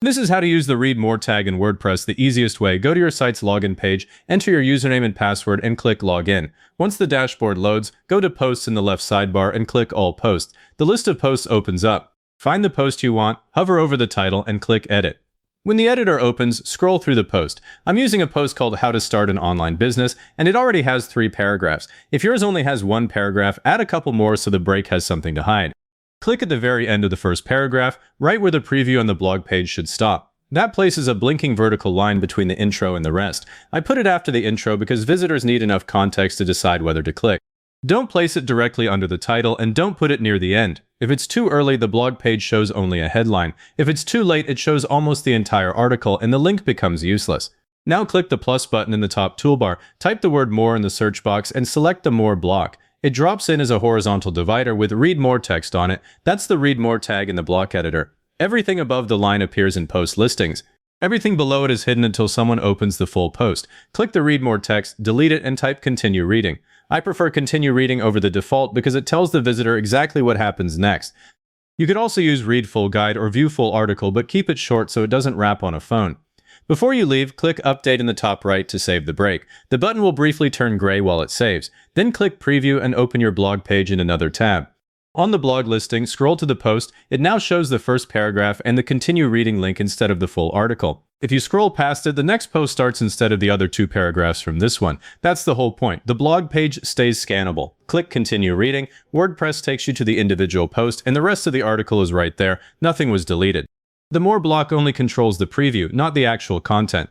This is how to use the Read More tag in WordPress the easiest way. Go to your site's login page, enter your username and password, and click Login. Once the dashboard loads, go to Posts in the left sidebar and click All Posts. The list of posts opens up. Find the post you want, hover over the title, and click Edit. When the editor opens, scroll through the post. I'm using a post called How to Start an Online Business, and it already has 3 paragraphs. If yours only has 1 paragraph, add a couple more so the break has something to hide. Click at the very end of the first paragraph, right where the preview on the blog page should stop. That places a blinking vertical line between the intro and the rest. I put it after the intro because visitors need enough context to decide whether to click. Don't place it directly under the title, and don't put it near the end. If it's too early, the blog page shows only a headline. If it's too late, it shows almost the entire article, and the link becomes useless. Now click the plus button in the top toolbar, type the word More in the search box, and select the More block. It drops in as a horizontal divider with Read More text on it. That's the Read More tag in the block editor. Everything above the line appears in post listings. Everything below it is hidden until someone opens the full post. Click the Read More text, delete it, and type Continue Reading. I prefer Continue Reading over the default because it tells the visitor exactly what happens next. You could also use Read Full Guide or View Full Article, but keep it short so it doesn't wrap on a phone. Before you leave, click Update in the top right to save the break. The button will briefly turn gray while it saves. Then click Preview and open your blog page in another tab. On the blog listing, scroll to the post. It now shows the first paragraph and the Continue Reading link instead of the full article. If you scroll past it, the next post starts instead of the other 2 paragraphs from this one. That's the whole point. The blog page stays scannable. Click Continue Reading. WordPress takes you to the individual post, and the rest of the article is right there. Nothing was deleted. The More block only controls the preview, not the actual content.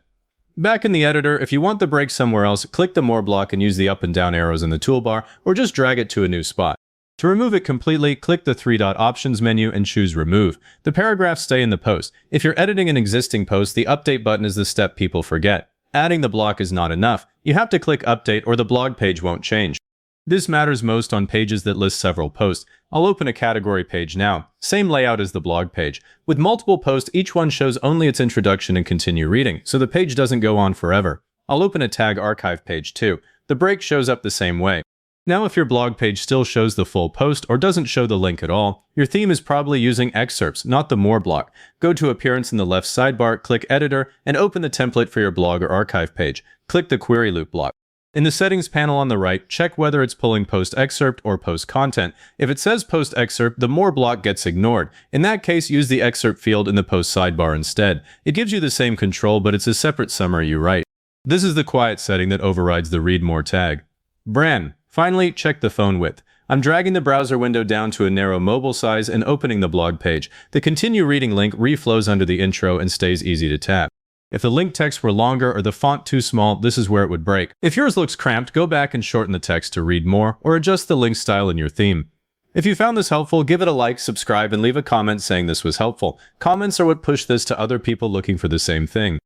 Back in the editor, if you want the break somewhere else, click the More block and use the up and down arrows in the toolbar, or just drag it to a new spot. To remove it completely, click the 3-dot options menu and choose Remove. The paragraphs stay in the post. If you're editing an existing post, the Update button is the step people forget. Adding the block is not enough. You have to click Update or the blog page won't change. This matters most on pages that list several posts. I'll open a category page now. Same layout as the blog page. With multiple posts, each one shows only its introduction and continue reading, so the page doesn't go on forever. I'll open a tag archive page too. The break shows up the same way. Now if your blog page still shows the full post or doesn't show the link at all, your theme is probably using excerpts, not the More block. Go to Appearance in the left sidebar, click Editor, and open the template for your blog or archive page. Click the Query Loop block. In the Settings panel on the right, check whether it's pulling Post Excerpt or Post Content. If it says Post Excerpt, the More block gets ignored. In that case, use the Excerpt field in the Post sidebar instead. It gives you the same control, but it's a separate summary you write. This is the quiet setting that overrides the Read More tag. Brand. Finally, check the phone width. I'm dragging the browser window down to a narrow mobile size and opening the blog page. The Continue Reading link reflows under the intro and stays easy to tap. If the link text were longer or the font too small, this is where it would break. If yours looks cramped, go back and shorten the text to read more, or adjust the link style in your theme. If you found this helpful, give it a like, subscribe, and leave a comment saying this was helpful. Comments are what push this to other people looking for the same thing.